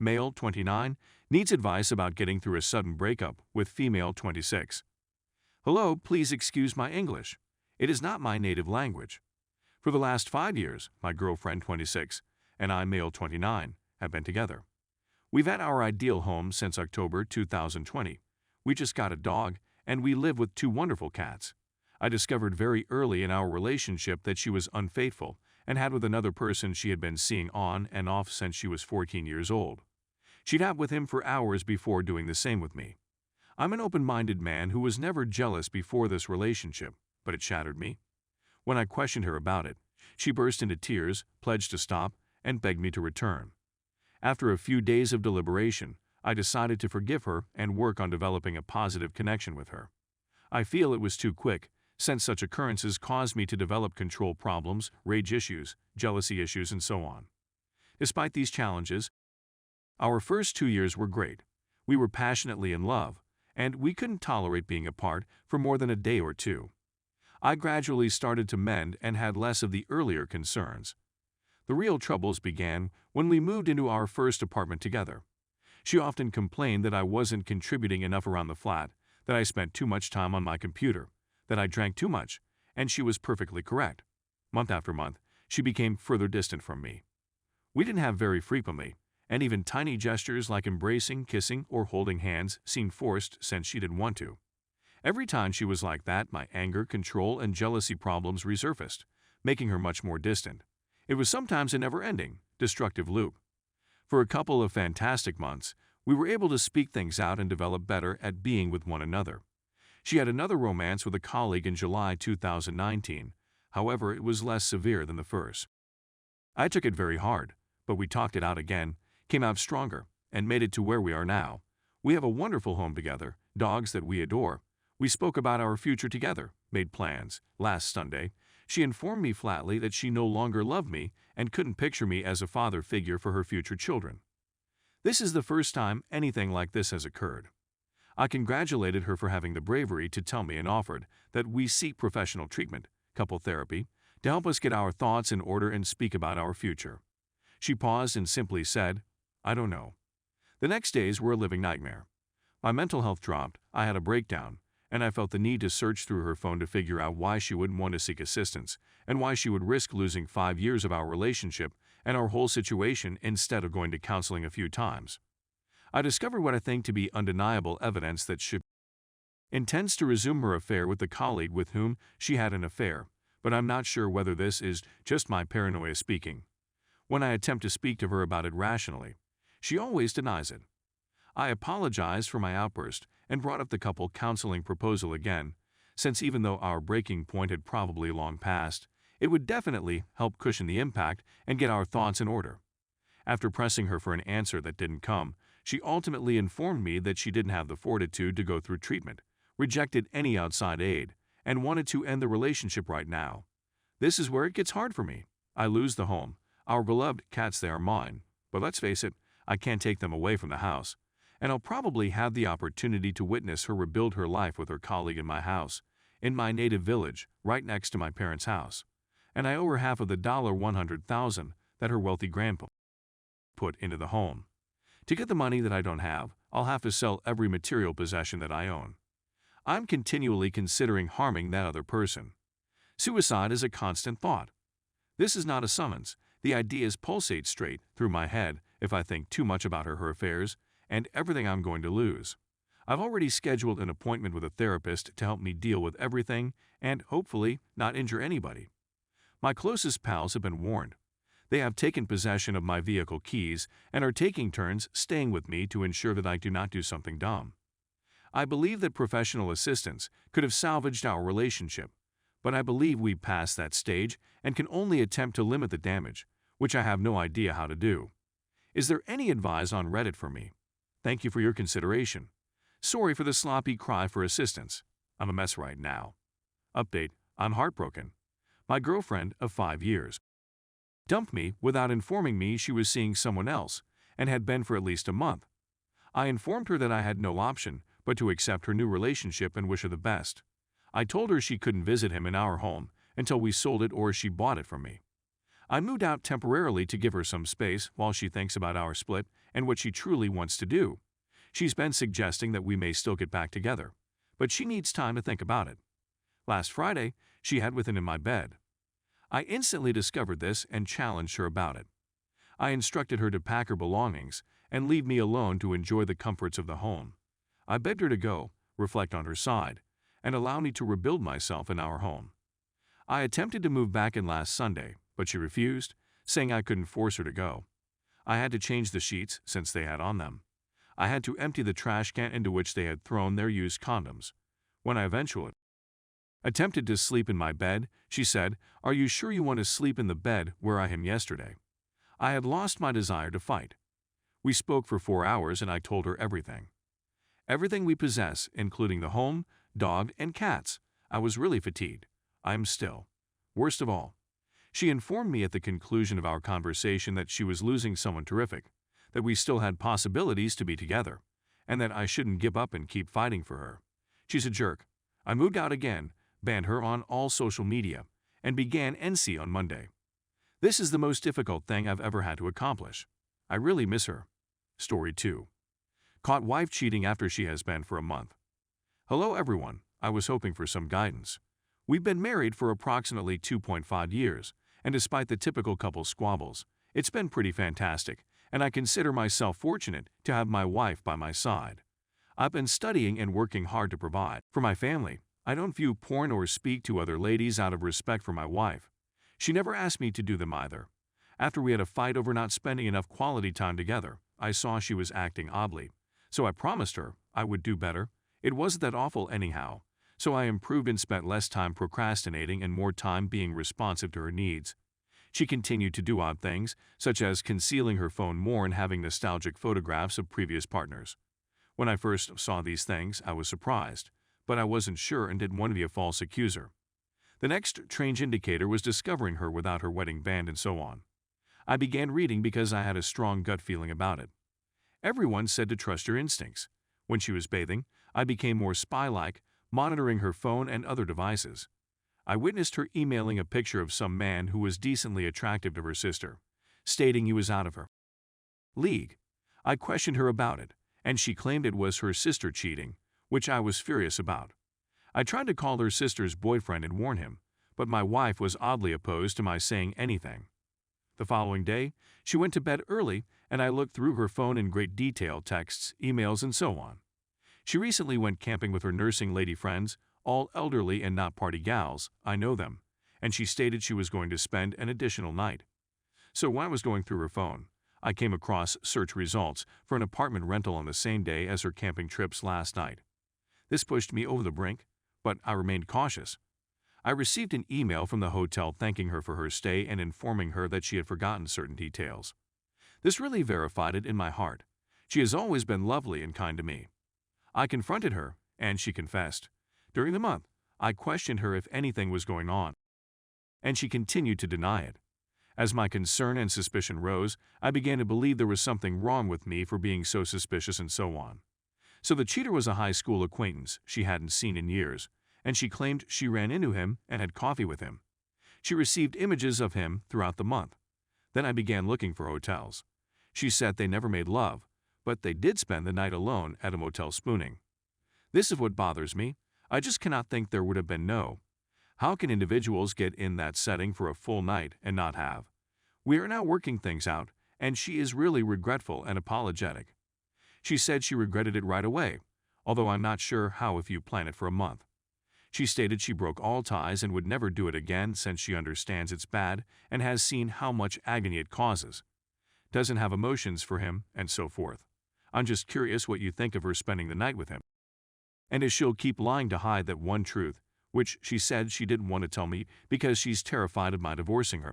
male 29, needs advice about getting through a sudden breakup with female 26. Hello, please excuse my English. It is not my native language. For the last 5 years, my girlfriend 26 and I, male 29, have been together. We've had our ideal home since October 2020. We just got a dog, and we live with 2 wonderful cats. I discovered very early in our relationship that she was unfaithful and had with another person she had been seeing on and off since she was 14 years old. She'd have with him for hours before doing the same with me. I'm an open-minded man who was never jealous before this relationship, but it shattered me. When I questioned her about it, she burst into tears, pledged to stop, and begged me to return. After a few days of deliberation, I decided to forgive her and work on developing a positive connection with her. I feel it was too quick, since such occurrences caused me to develop control problems, rage issues, jealousy issues, and so on. Despite these challenges, our first 2 years were great. We were passionately in love, and we couldn't tolerate being apart for more than a day or two. I gradually started to mend and had less of the earlier concerns. The real troubles began when we moved into our first apartment together. She often complained that I wasn't contributing enough around the flat, that I spent too much time on my computer, that I drank too much, and she was perfectly correct. Month after month, she became further distant from me. We didn't have very frequently, and even tiny gestures like embracing, kissing, or holding hands seemed forced since she didn't want to. Every time she was like that, my anger, control, and jealousy problems resurfaced, making her much more distant. It was sometimes a never-ending, destructive loop. For a couple of fantastic months, we were able to speak things out and develop better at being with one another. She had another romance with a colleague in July 2019, however, it was less severe than the first. I took it very hard, but we talked it out again, came out stronger, and made it to where we are now. We have a wonderful home together, dogs that we adore. We spoke about our future together, made plans. Last Sunday, she informed me flatly that she no longer loved me and couldn't picture me as a father figure for her future children. This is the first time anything like this has occurred. I congratulated her for having the bravery to tell me and offered that we seek professional treatment, couple therapy, to help us get our thoughts in order and speak about our future. She paused and simply said, "I don't know." The next days were a living nightmare. My mental health dropped, I had a breakdown, and I felt the need to search through her phone to figure out why she wouldn't want to seek assistance and why she would risk losing 5 years of our relationship and our whole situation instead of going to counseling a few times. I discovered what I think to be undeniable evidence that she intends to resume her affair with the colleague with whom she had an affair, but I'm not sure whether this is just my paranoia speaking. When I attempt to speak to her about it rationally, she always denies it. I apologized for my outburst and brought up the couple counseling proposal again, since even though our breaking point had probably long passed, it would definitely help cushion the impact and get our thoughts in order. After pressing her for an answer that didn't come, she ultimately informed me that she didn't have the fortitude to go through treatment, rejected any outside aid, and wanted to end the relationship right now. This is where it gets hard for me. I lose the home. Our beloved cats, they are mine, but let's face it, I can't take them away from the house. And I'll probably have the opportunity to witness her rebuild her life with her colleague in my house, in my native village, right next to my parents' house. And I owe her half of the $100,000 that her wealthy grandpa put into the home. To get the money that I don't have, I'll have to sell every material possession that I own. I'm continually considering harming that other person. Suicide is a constant thought. This is not a summons. The ideas pulsate straight through my head if I think too much about her affairs, and everything I'm going to lose. I've already scheduled an appointment with a therapist to help me deal with everything and, hopefully, not injure anybody. My closest pals have been warned. They have taken possession of my vehicle keys and are taking turns staying with me to ensure that I do not do something dumb. I believe that professional assistance could have salvaged our relationship, but I believe we passed that stage and can only attempt to limit the damage, which I have no idea how to do. Is there any advice on Reddit for me? Thank you for your consideration. Sorry for the sloppy cry for assistance. I'm a mess right now. Update: I'm heartbroken. My girlfriend of 5 years dumped me without informing me she was seeing someone else and had been for at least a month. I informed her that I had no option but to accept her new relationship and wish her the best. I told her she couldn't visit him in our home until we sold it or she bought it from me. I moved out temporarily to give her some space while she thinks about our split and what she truly wants to do. She's been suggesting that we may still get back together, but she needs time to think about it. Last Friday, she had within in my bed. I instantly discovered this and challenged her about it. I instructed her to pack her belongings and leave me alone to enjoy the comforts of the home. I begged her to go, reflect on her side, and allow me to rebuild myself in our home. I attempted to move back in last Sunday, but she refused, saying I couldn't force her to go. I had to change the sheets since they had on them. I had to empty the trash can into which they had thrown their used condoms. When I eventually attempted to sleep in my bed, she said, "Are you sure you want to sleep in the bed where I am yesterday?" I had lost my desire to fight. We spoke for 4 hours and I told her everything. Everything we possess, including the home, dog, and cats. I was really fatigued. I am still. Worst of all, she informed me at the conclusion of our conversation that she was losing someone terrific, that we still had possibilities to be together, and that I shouldn't give up and keep fighting for her. She's a jerk. I moved out again, banned her on all social media, and began NC on Monday. This is the most difficult thing I've ever had to accomplish. I really miss her. Story 2. Caught wife cheating after she has been for a month. Hello everyone, I was hoping for some guidance. We've been married for approximately 2.5 years, and despite the typical couple squabbles, it's been pretty fantastic, and I consider myself fortunate to have my wife by my side. I've been studying and working hard to provide for my family. I don't view porn or speak to other ladies out of respect for my wife. She never asked me to do them either. After we had a fight over not spending enough quality time together, I saw she was acting oddly. So I promised her I would do better. It wasn't that awful anyhow. So I improved and spent less time procrastinating and more time being responsive to her needs. She continued to do odd things, such as concealing her phone more and having nostalgic photographs of previous partners. When I first saw these things, I was surprised, but I wasn't sure and didn't want to be a false accuser. The next strange indicator was discovering her without her wedding band and so on. I began reading because I had a strong gut feeling about it. Everyone said to trust your instincts. When she was bathing, I became more spy-like, monitoring her phone and other devices. I witnessed her emailing a picture of some man who was decently attractive to her sister, stating he was out of her league. I questioned her about it, and she claimed it was her sister cheating, which I was furious about. I tried to call her sister's boyfriend and warn him, but my wife was oddly opposed to my saying anything. The following day, she went to bed early, and I looked through her phone in great detail, texts, emails, and so on. She recently went camping with her nursing lady friends, all elderly and not party gals, I know them, and she stated she was going to spend an additional night. So when I was going through her phone, I came across search results for an apartment rental on the same day as her camping trips last night. This pushed me over the brink, but I remained cautious. I received an email from the hotel thanking her for her stay and informing her that she had forgotten certain details. This really verified it in my heart. She has always been lovely and kind to me. I confronted her, and she confessed. During the month, I questioned her if anything was going on, and she continued to deny it. As my concern and suspicion rose, I began to believe there was something wrong with me for being so suspicious and so on. So the cheater was a high school acquaintance she hadn't seen in years, and she claimed she ran into him and had coffee with him. She received images of him throughout the month. Then I began looking for hotels. She said they never made love, but they did spend the night alone at a motel spooning. This is what bothers me. I just cannot think there would have been no. How can individuals get in that setting for a full night and not have? We are now working things out, and she is really regretful and apologetic. She said she regretted it right away, although I'm not sure how if you plan it for a month. She stated she broke all ties and would never do it again since she understands it's bad and has seen how much agony it causes. Doesn't have emotions for him, and so forth. I'm just curious what you think of her spending the night with him. And if she'll keep lying to hide that one truth, which she said she didn't want to tell me because she's terrified of my divorcing her.